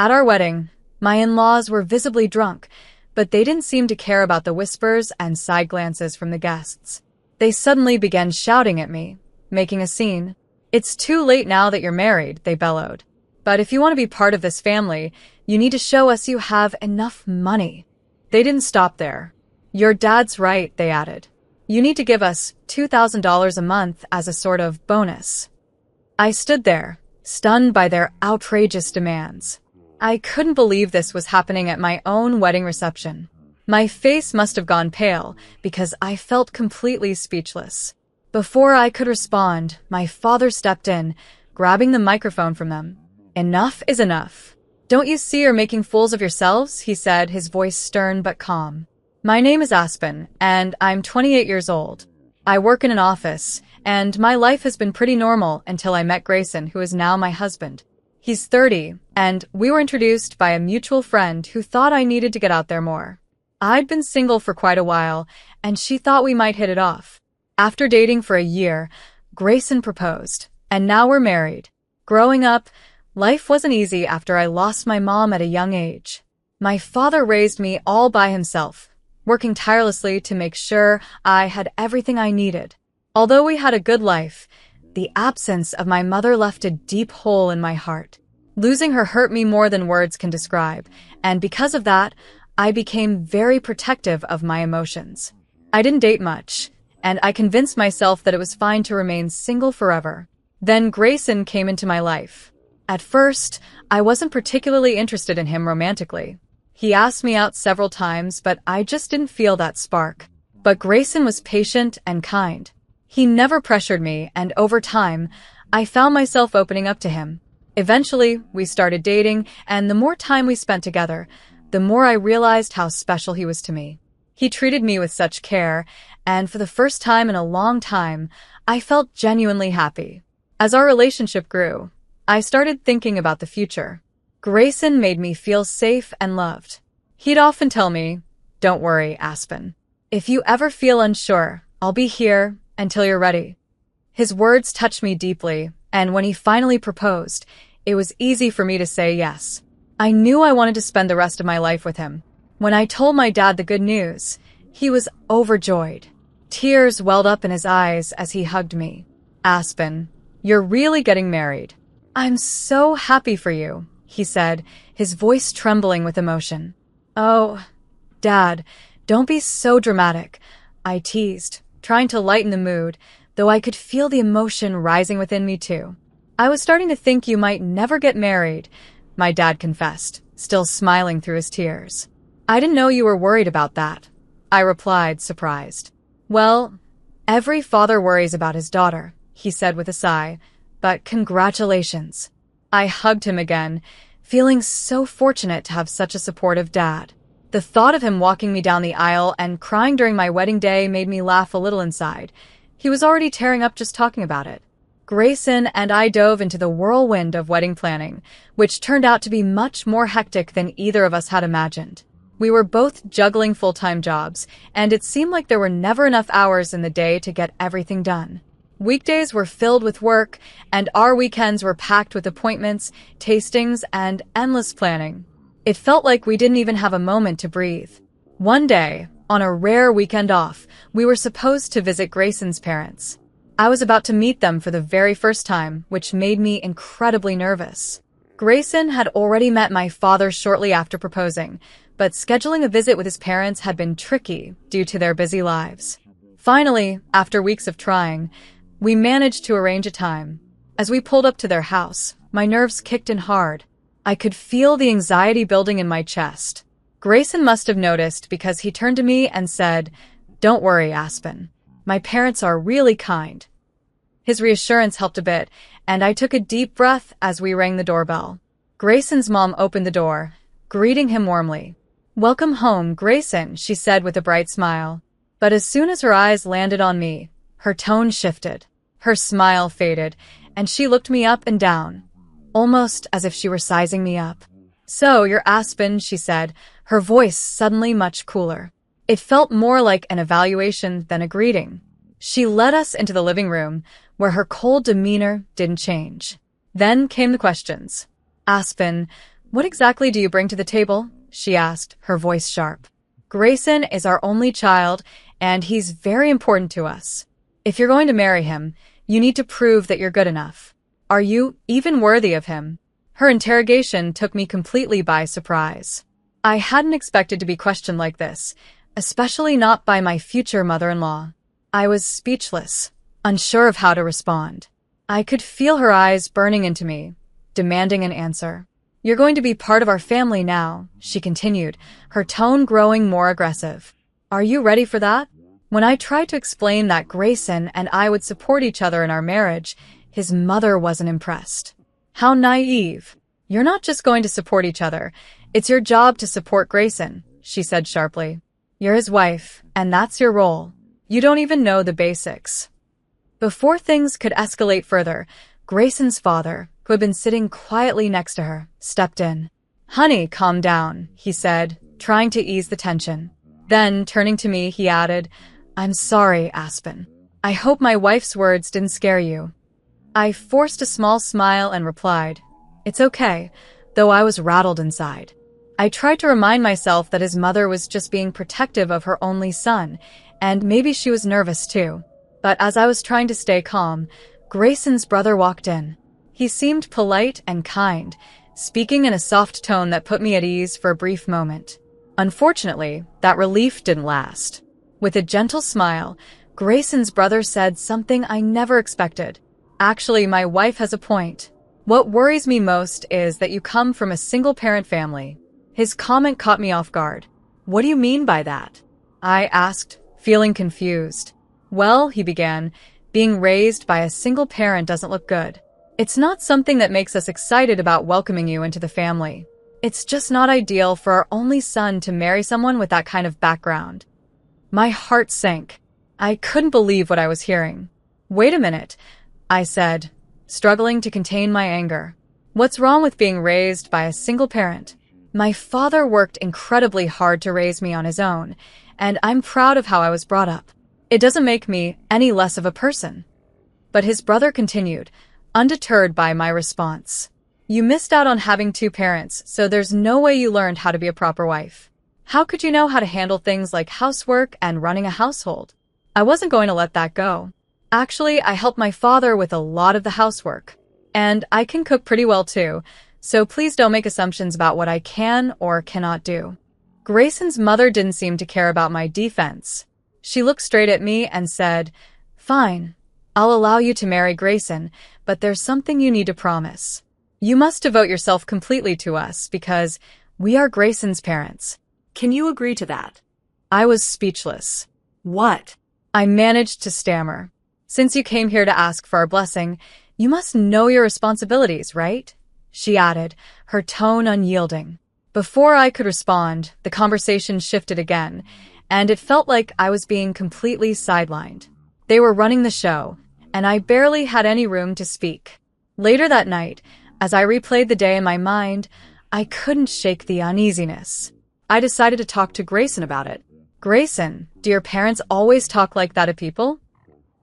At our wedding, my in-laws were visibly drunk, but they didn't seem to care about the whispers and side glances from the guests. They suddenly began shouting at me, making a scene. "It's too late now that you're married," they bellowed. "But if you want to be part of this family, you need to show us you have enough money." They didn't stop there. "Your dad's right," they added. "You need to give us $2,000 a month as a sort of bonus." I stood there, stunned by their outrageous demands. I couldn't believe this was happening at my own wedding reception. My face must have gone pale because I felt completely speechless. Before I could respond, my father stepped in, grabbing the microphone from them. "Enough is enough. Don't you see you're making fools of yourselves?" he said, his voice stern but calm. "My name is Aspen, and I'm 28 years old. I work in an office, and my life has been pretty normal until I met Grayson, who is now my husband. He's 30, and we were introduced by a mutual friend who thought I needed to get out there more. I'd been single for quite a while, and she thought we might hit it off. After dating for a year, Grayson proposed, and now we're married. Growing up, life wasn't easy after I lost my mom at a young age. My father raised me all by himself, working tirelessly to make sure I had everything I needed. Although we had a good life, the absence of my mother left a deep hole in my heart. Losing her hurt me more than words can describe, and because of that, I became very protective of my emotions. I didn't date much, and I convinced myself that it was fine to remain single forever. Then Grayson came into my life. At first, I wasn't particularly interested in him romantically. He asked me out several times, but I just didn't feel that spark. But Grayson was patient and kind. He never pressured me, and over time, I found myself opening up to him. Eventually, we started dating, and the more time we spent together, the more I realized how special he was to me. He treated me with such care, and for the first time in a long time, I felt genuinely happy. As our relationship grew, I started thinking about the future. Grayson made me feel safe and loved. He'd often tell me, "Don't worry, Aspen. If you ever feel unsure, I'll be here until you're ready." His words touched me deeply, and when he finally proposed, it was easy for me to say yes. I knew I wanted to spend the rest of my life with him. When I told my dad the good news, he was overjoyed. Tears welled up in his eyes as he hugged me. "Aspen, you're really getting married. I'm so happy for you," he said, his voice trembling with emotion. "Oh, Dad, don't be so dramatic," I teased, trying to lighten the mood, though I could feel the emotion rising within me too. "I was starting to think you might never get married," my dad confessed, still smiling through his tears. "I didn't know you were worried about that," I replied, surprised. "Well, every father worries about his daughter," he said with a sigh, "but congratulations." I hugged him again, feeling so fortunate to have such a supportive dad. The thought of him walking me down the aisle and crying during my wedding day made me laugh a little inside. He was already tearing up just talking about it. Grayson and I dove into the whirlwind of wedding planning, which turned out to be much more hectic than either of us had imagined. We were both juggling full-time jobs, and it seemed like there were never enough hours in the day to get everything done. Weekdays were filled with work, and our weekends were packed with appointments, tastings, and endless planning. It felt like we didn't even have a moment to breathe. One day, on a rare weekend off, we were supposed to visit Grayson's parents. I was about to meet them for the very first time, which made me incredibly nervous. Grayson had already met my father shortly after proposing, but scheduling a visit with his parents had been tricky due to their busy lives. Finally, after weeks of trying, we managed to arrange a time. As we pulled up to their house, my nerves kicked in hard. I could feel the anxiety building in my chest. Grayson must have noticed because he turned to me and said, "Don't worry, Aspen. My parents are really kind." His reassurance helped a bit, and I took a deep breath as we rang the doorbell. Grayson's mom opened the door, greeting him warmly. "Welcome home, Grayson," she said with a bright smile. But as soon as her eyes landed on me, her tone shifted. Her smile faded, and she looked me up and down, almost as if she were sizing me up. "So, you're Aspen," she said, her voice suddenly much cooler. It felt more like an evaluation than a greeting. She led us into the living room, where her cold demeanor didn't change. Then came the questions. "Aspen, What exactly do you bring to the table? She asked, her voice sharp. Grayson is our only child, and he's very important to us. If you're going to marry him, you need to prove that you're good enough. Are you even worthy of him? Her interrogation took me completely by surprise. I hadn't expected to be questioned like this, especially not by my future mother-in-law. I was speechless, unsure of how to respond. I could feel her eyes burning into me, demanding an answer. You're going to be part of our family now, she continued, her tone growing more aggressive. Are you ready for that? When I tried to explain that Grayson and I would support each other in our marriage, his mother wasn't impressed. How naive. You're not just going to support each other. It's your job to support Grayson, she said sharply. You're his wife, and that's your role. You don't even know the basics. Before things could escalate further, Grayson's father, who had been sitting quietly next to her, stepped in. Honey, calm down, he said, trying to ease the tension. Then, turning to me, he added, I'm sorry, Aspen. I hope my wife's words didn't scare you. I forced a small smile and replied, It's okay, though I was rattled inside. I tried to remind myself that his mother was just being protective of her only son, and maybe she was nervous too. But as I was trying to stay calm, Grayson's brother walked in. He seemed polite and kind, speaking in a soft tone that put me at ease for a brief moment. Unfortunately, that relief didn't last. With a gentle smile, Grayson's brother said something I never expected. Actually, my wife has a point. What worries me most is that you come from a single-parent family. His comment caught me off guard. What do you mean by that? I asked, feeling confused. Well, he began, being raised by a single parent doesn't look good. It's not something that makes us excited about welcoming you into the family. It's just not ideal for our only son to marry someone with that kind of background. My heart sank. I couldn't believe what I was hearing. Wait a minute, I said, struggling to contain my anger. What's wrong with being raised by a single parent? My father worked incredibly hard to raise me on his own, and I'm proud of how I was brought up. It doesn't make me any less of a person. But his brother continued, undeterred by my response. You missed out on having two parents, so there's no way you learned how to be a proper wife. How could you know how to handle things like housework and running a household? I wasn't going to let that go. Actually, I helped my father with a lot of the housework. And I can cook pretty well too, so please don't make assumptions about what I can or cannot do. Grayson's mother didn't seem to care about my defense. She looked straight at me and said, Fine, I'll allow you to marry Grayson, but there's something you need to promise. You must devote yourself completely to us because we are Grayson's parents. Can you agree to that? I was speechless. What? I managed to stammer. Since you came here to ask for our blessing, you must know your responsibilities, right? She added, her tone unyielding. Before I could respond, the conversation shifted again, and it felt like I was being completely sidelined. They were running the show, and I barely had any room to speak. Later that night, as I replayed the day in my mind, I couldn't shake the uneasiness. I decided to talk to Grayson about it. Grayson, do your parents always talk like that to people?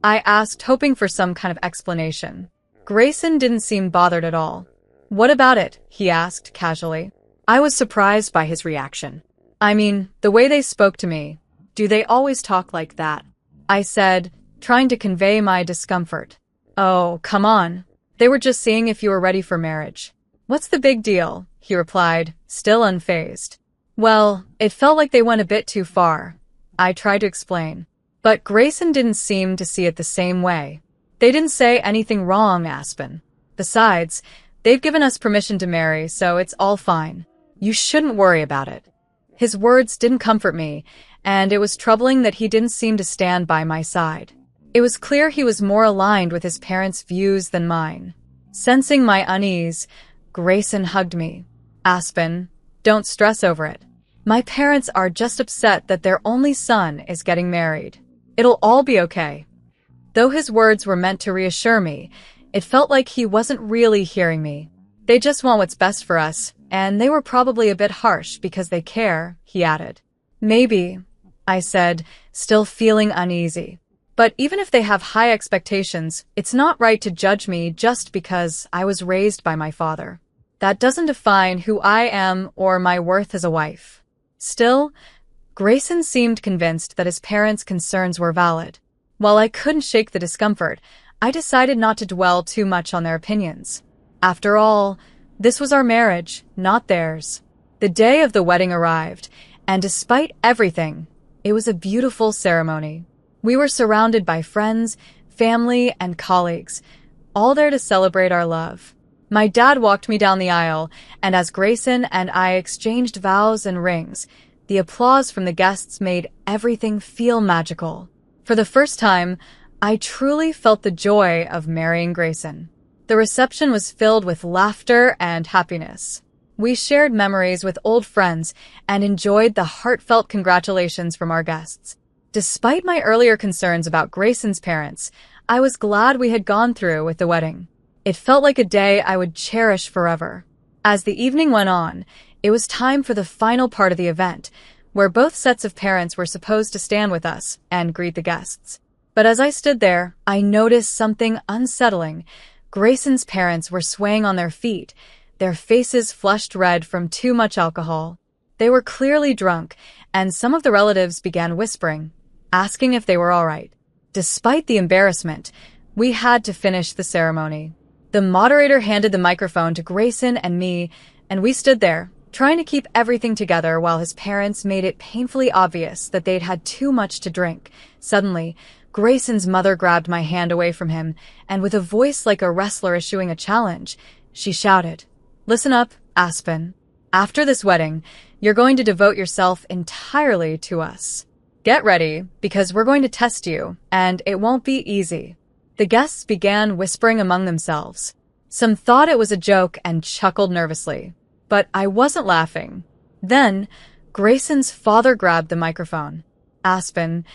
I asked, hoping for some kind of explanation. Grayson didn't seem bothered at all. What about it? He asked casually. I was surprised by his reaction. I mean, the way they spoke to me. Do they always talk like that? I said, trying to convey my discomfort. Oh, come on. They were just seeing if you were ready for marriage. What's the big deal? He replied, still unfazed. Well, it felt like they went a bit too far. I tried to explain. But Grayson didn't seem to see it the same way. They didn't say anything wrong, Aspen. Besides, they've given us permission to marry, so it's all fine. You shouldn't worry about it. His words didn't comfort me, and it was troubling that he didn't seem to stand by my side. It was clear he was more aligned with his parents' views than mine. Sensing my unease, Grayson hugged me. Aspen, don't stress over it. My parents are just upset that their only son is getting married. It'll all be okay. Though his words were meant to reassure me, it felt like he wasn't really hearing me. They just want what's best for us, and they were probably a bit harsh because they care, he added. Maybe, I said, still feeling uneasy. But even if they have high expectations, it's not right to judge me just because I was raised by my father. That doesn't define who I am or my worth as a wife. Still, Grayson seemed convinced that his parents' concerns were valid. While I couldn't shake the discomfort, I decided not to dwell too much on their opinions. After all, this was our marriage, not theirs. The day of the wedding arrived, and despite everything, it was a beautiful ceremony. We were surrounded by friends, family, and colleagues, all there to celebrate our love. My dad walked me down the aisle, and as Grayson and I exchanged vows and rings, the applause from the guests made everything feel magical. For the first time, I truly felt the joy of marrying Grayson. The reception was filled with laughter and happiness. We shared memories with old friends and enjoyed the heartfelt congratulations from our guests. Despite my earlier concerns about Grayson's parents, I was glad we had gone through with the wedding. It felt like a day I would cherish forever. As the evening went on, it was time for the final part of the event, where both sets of parents were supposed to stand with us and greet the guests. But as I stood there, I noticed something unsettling. Grayson's parents were swaying on their feet, their faces flushed red from too much alcohol. They were clearly drunk, and some of the relatives began whispering, asking if they were all right. Despite the embarrassment, we had to finish the ceremony. The moderator handed the microphone to Grayson and me, and we stood there, trying to keep everything together while his parents made it painfully obvious that they'd had too much to drink. Suddenly, Grayson's mother grabbed my hand away from him, and with a voice like a wrestler issuing a challenge, she shouted, "Listen up, Aspen. After this wedding, you're going to devote yourself entirely to us. Get ready, because we're going to test you, and it won't be easy." The guests began whispering among themselves. Some thought it was a joke and chuckled nervously, but I wasn't laughing. Then, Grayson's father grabbed the microphone. "Aspen,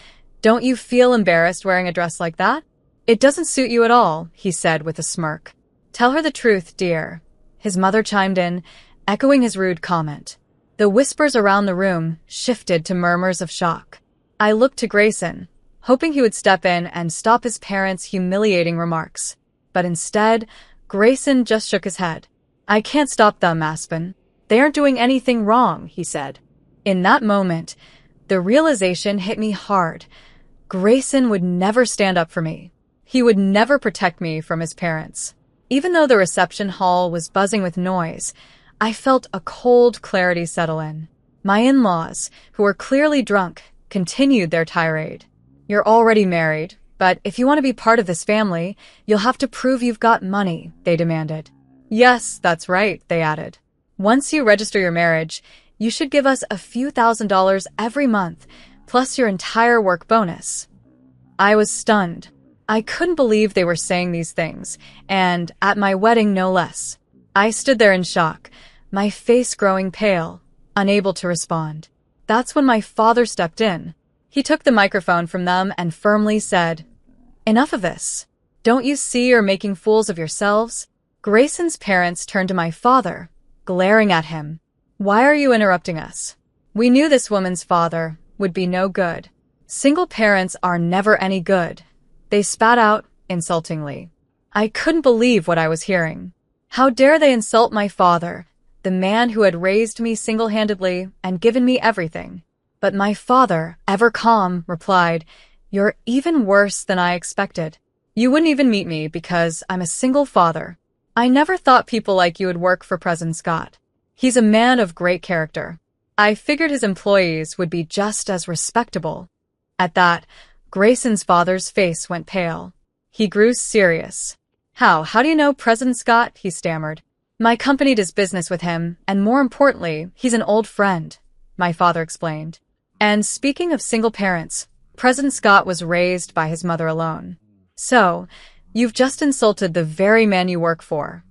don't you feel embarrassed wearing a dress like that?" "It doesn't suit you at all," he said with a smirk. "Tell her the truth, dear." His mother chimed in, echoing his rude comment. The whispers around the room shifted to murmurs of shock. I looked to Grayson, hoping he would step in and stop his parents' humiliating remarks. But instead, Grayson just shook his head. "I can't stop them, Aspen. They aren't doing anything wrong," he said. In that moment, the realization hit me hard. Grayson would never stand up for me. He would never protect me from his parents. Even though the reception hall was buzzing with noise, I felt a cold clarity settle in. My in-laws, who were clearly drunk, continued their tirade. "You're already married, but if you want to be part of this family, you'll have to prove you've got money," they demanded. "Yes, that's right," they added. "Once you register your marriage, you should give us a few $1,000s every month, plus your entire work bonus." I was stunned. I couldn't believe they were saying these things, and at my wedding no less. I stood there in shock, my face growing pale, unable to respond. That's when my father stepped in. He took the microphone from them and firmly said, "Enough of this. Don't you see you're making fools of yourselves?" Grayson's parents turned to my father, glaring at him. "Why are you interrupting us? We knew this woman's father would be no good. Single parents are never any good," they spat out insultingly. I couldn't believe what I was hearing. How dare they insult my father, the man who had raised me single-handedly and given me everything. But my father, ever calm, replied, "You're even worse than I expected. You wouldn't even meet me because I'm a single father. I never thought people like you would work for President Scott. He's a man of great character. I figured his employees would be just as respectable." At that, Grayson's father's face went pale. He grew serious. How do you know President Scott?" he stammered. "My company does business with him, and more importantly, he's an old friend," my father explained. And speaking of single parents, President Scott was raised by his mother alone. "So, you've just insulted the very man you work for."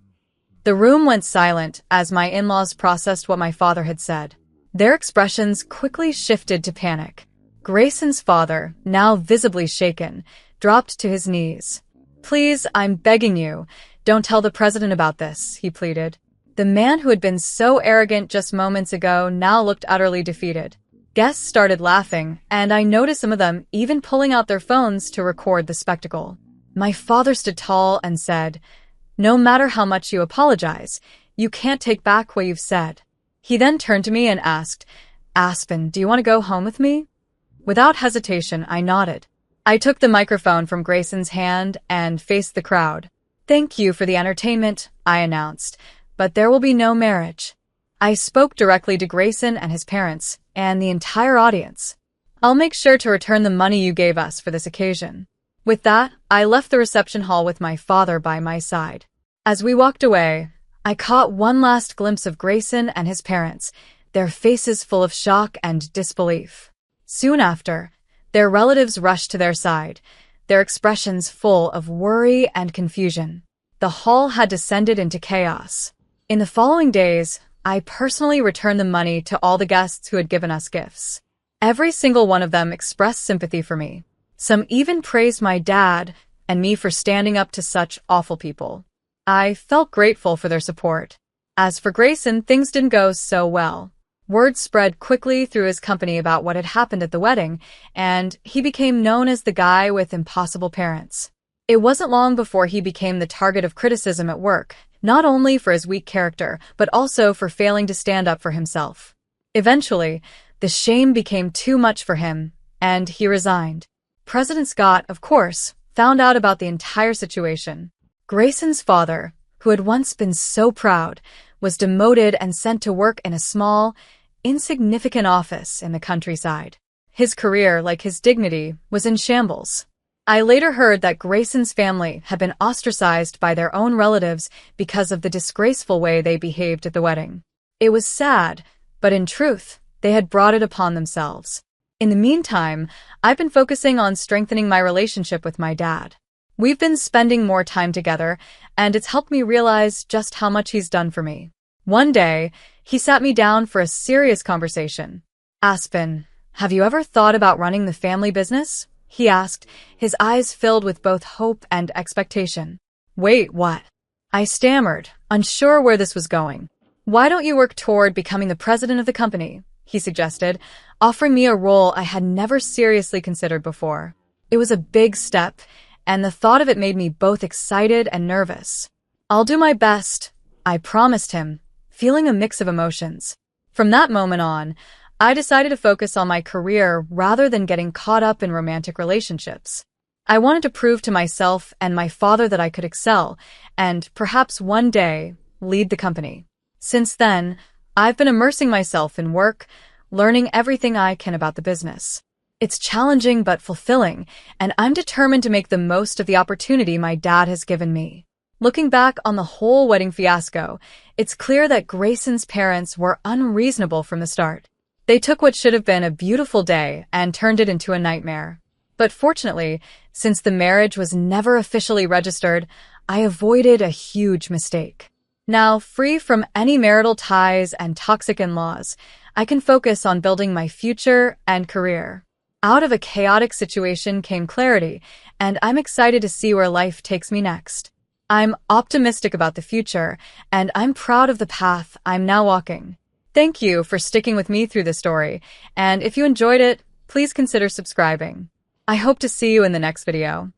The room went silent as my in-laws processed what my father had said. Their expressions quickly shifted to panic. Grayson's father, now visibly shaken, dropped to his knees. "Please, I'm begging you, don't tell the president about this," he pleaded. The man who had been so arrogant just moments ago now looked utterly defeated. Guests started laughing, and I noticed some of them even pulling out their phones to record the spectacle. My father stood tall and said, "No matter how much you apologize, You can't take back what you've said. He then turned to me and asked, Aspen, do you want to go home with me? Without hesitation, I nodded. I took the microphone from Grayson's hand and faced the crowd. Thank you for the entertainment, I announced, but there will be no marriage. I spoke directly to Grayson and his parents, and the entire audience. I'll make sure to return the money you gave us for this occasion. With that, I left the reception hall with my father by my side. As we walked away, I caught one last glimpse of Grayson and his parents, their faces full of shock and disbelief. Soon after, their relatives rushed to their side, their expressions full of worry and confusion. The hall had descended into chaos. In the following days, I personally returned the money to all the guests who had given us gifts. Every single one of them expressed sympathy for me. Some even praised my dad and me for standing up to such awful people. I felt grateful for their support. As for Grayson, things didn't go so well. Word spread quickly through his company about what had happened at the wedding, and he became known as the guy with impossible parents. It wasn't long before he became the target of criticism at work, not only for his weak character, but also for failing to stand up for himself. Eventually, the shame became too much for him, and he resigned. President Scott, of course, found out about the entire situation. Grayson's father, who had once been so proud, was demoted and sent to work in a small, insignificant office in the countryside. His career, like his dignity, was in shambles. I later heard that Grayson's family had been ostracized by their own relatives because of the disgraceful way they behaved at the wedding. It was sad, but in truth, they had brought it upon themselves. In the meantime, I've been focusing on strengthening my relationship with my dad. We've been spending more time together, and it's helped me realize just how much he's done for me. One day, he sat me down for a serious conversation. Aspen, have you ever thought about running the family business? He asked, his eyes filled with both hope and expectation. Wait, what? I stammered, unsure where this was going. Why don't you work toward becoming the president of the company? He suggested, offering me a role I had never seriously considered before. It was a big step, and the thought of it made me both excited and nervous. I'll do my best, I promised him, feeling a mix of emotions. From that moment on, I decided to focus on my career rather than getting caught up in romantic relationships. I wanted to prove to myself and my father that I could excel, and perhaps one day, lead the company. Since then, I've been immersing myself in work, learning everything I can about the business. It's challenging but fulfilling, and I'm determined to make the most of the opportunity my dad has given me. Looking back on the whole wedding fiasco, it's clear that Grayson's parents were unreasonable from the start. They took what should have been a beautiful day and turned it into a nightmare. But fortunately, since the marriage was never officially registered, I avoided a huge mistake. Now, free from any marital ties and toxic in-laws, I can focus on building my future and career. Out of a chaotic situation came clarity, and I'm excited to see where life takes me next. I'm optimistic about the future, and I'm proud of the path I'm now walking. Thank you for sticking with me through the story, and if you enjoyed it, please consider subscribing. I hope to see you in the next video.